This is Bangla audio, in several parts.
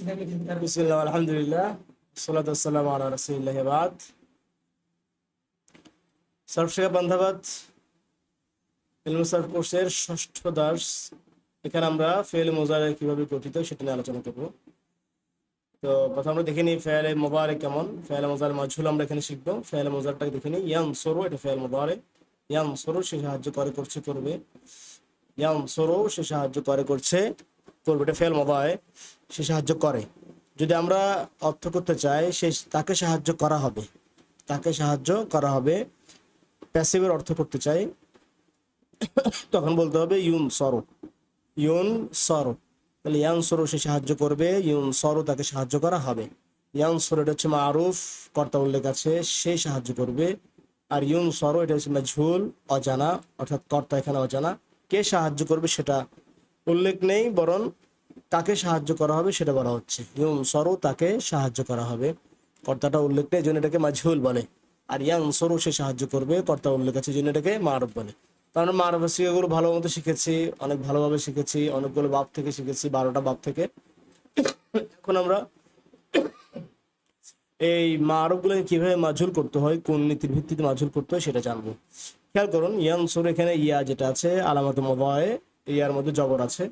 বিসমিল্লাহ আলহামদুলিল্লাহ সালাতু ওয়াসসালামু আলা রাসূলিল্লাহ বাদ। সার্ফ শেখা বান্ধাবাদ ইলমে সার্ফ কোর্সের ষষ্ঠ দার্স। এখানে আমরা ফেল মুজারে কিভাবে গঠিত সেটা নিয়ে আলোচনা করব। তো প্রথমে আমরা দেখে নিই ফেলে মুবারে কেমন। ফেলে মুজারে মাজহুল আমরা এখানে শিখবো। ফেলে মুজারটাকে দেখে নিই। ইয়ানসুরু এটা ফেল মুবারে। ইয়ানসুরু সে সাহায্য করে করছে করবে। ইয়ানসুরু সে সাহায্য করে করছে করবে, এটা ফেল মুবারে, সে সাহায্য করে। যদি আমরা অর্থ করতে চাই সে তাকে সাহায্য করা হবে, তাকে সাহায্য করা হবে, প্যাসিভের অর্থ করতে চাই তখন বলতে হবে ইউন সরো, ইউন সরো। তাহলে ইয়ান সরো সে সাহায্য করবে, ইউন সরো তাকে সাহায্য করা হবে। ইয়ান সরো এটা হচ্ছে মারুফ, কর্তা উল্লেখ আছে, সে সাহায্য করবে। আর ইউন সরো এটা হচ্ছে মাজহুল, অজানা, অর্থাৎ কর্তা এখানে অজানা। কে সাহায্য করবে সেটা উল্লেখ নেই, বরং তাকে সাহায্য করা হবে সেটা বলা হচ্ছে। ইউন সরো তাকে সাহায্য করা হবে, কর্তাটা উল্লেখ নেই, জন্য এটাকে মাজহুল বলে। আর ইয়ান সরো সে সাহায্য করবে, কর্তা উল্লেখ আছে, জন্য এটাকে মারুফ বলে। তার মানে মারুফের সিগাগুলো ভালো মতো শিখেছি, অনেক ভালোভাবে শিখেছি, অনেকগুলো বাব থেকে শিখেছি, 12টা বাব থেকে। এখন আমরা এই মারুফগুলোকে কিভাবে মাজহুল করতে হয়, কোন নীতির ভিত্তিতে মাজহুল করতে হয় সেটা জানবো। খেয়াল করুন, ইয়ান সরো এখানে ইয়া যেটা আছে আলামত মুদায়ে, ইয়ার মধ্যে জবর আছে,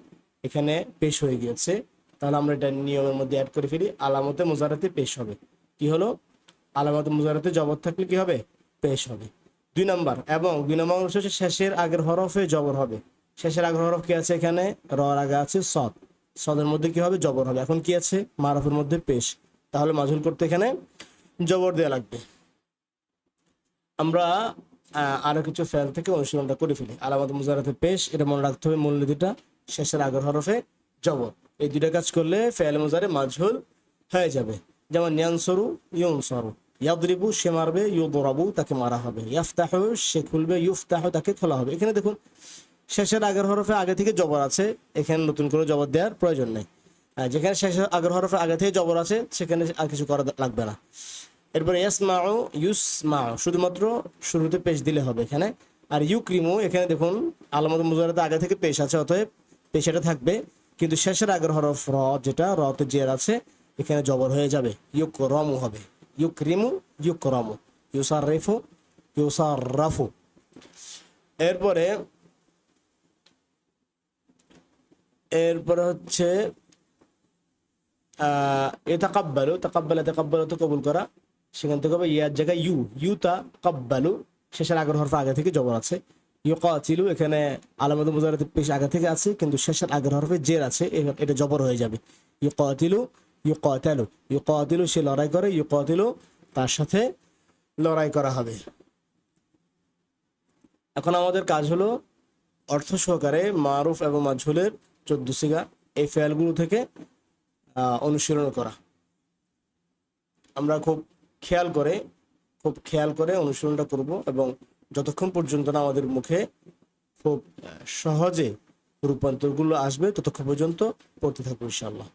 এখানে পেশ হয়ে গিয়েছে। তাহলে আমরা এটা নিয়মের মধ্যে অ্যাড করে ফেলি, আলামতে মুজারাতে পেশ হবে। কি হলো? আলামতে মুজারাতে জবর থাকলে কি হবে? পেশ হবে। 2 নাম্বার, এবং 2 নাম্বার হচ্ছে শেষের আগের হরফে জবর হবে। শেষের আগের হরফ কি আছে এখানে? রর আগে আছে সদ, সদের মধ্যে কি হবে? জবর হবে। এখন কি আছে? মারফের মধ্যে পেশ, তাহলে মাজহুল করতে এখানে জবর দেওয়া লাগবে। আমরা আরো কিছু ফেল থেকে অনুশীলনটা করে ফেলি। আলামত মুজারাতে পেশ, এটা মনে রাখতে হবে, মূলনীতিটা শেষের আগের হরফে জবর। এই দুইটা কাজ করলে ফেল মুজারে মাজহুল হয়ে যাবে। যেমন ইয়ানসুরু ইউনসরু, ইয়াদরিবু সে মারবে, ইউদরাবু তাকে মারা হবে, ইয়াফতাহু সে খুলবে, ইউফতাহু তাকে খোলা হবে। এখানে দেখুন শেষের আগের হরফে আগে থেকে জবর আছে, এখানে নতুন করে জবর দেওয়ার প্রয়োজন নেই। যেখানে শেষের আগের হরফে আগে থেকে জবর আছে সেখানে আর কিছু করা লাগবে না। এরপরে ইয়াসমাউ ইউসমাউ, শুধুমাত্র শুরুতে পেশ দিলে হবে এখানে। আর ইউক্রিমু, এখানে দেখুন আলামত মুজারাতে আগে থেকে পেশ আছে, অতএব পেশাটা থাকবে, কিন্তু শেষের আগের হরফ র, যেটা রতে জের আছে, এখানে জবর হয়ে যাবে, ইউকরামু হবে। ইউক্রিমু ইউকরামু, ইউসাররিফু ইউসাররাফু। এরপরে এরপরে হচ্ছে তাকাব্বালু, তাকাব্বালা তাকাব্বালু তো কবুল করা, সেখান থেকে হবে ইয়ার জায়গায় ইউ, ইউতা কাব্বালু, শেষের আগের হরফ আগে থেকে জবর আছে। ইউকাতিলু, এখানে আলামত মুজারাতে পেশ আগে থেকে আছে, কিন্তু শেষের আগের হরফে জের আছে, এটা জবর হয়ে যাবে। ইউকাতিলু ইউকাতালু, ইউকাতিলু সে লড়াই করে, ইউকাতিলু তার সাথে লড়াই করা হবে। এখন আমাদের কাজ হলো অর্থ সহকারে মারুফ এবং মাজহুলের 14 সিগা এই ফেলগুলো থেকে অনুশীলন করা। আমরা খুব খেয়াল করে অনুশীলনটা করব, এবং যতক্ষণ পর্যন্ত না আমাদের মুখে খুব সহজে রূপান্তরগুলো আসবে ততক্ষণ পর্যন্ত পড়তে থাকবো ইনশাআল্লাহ।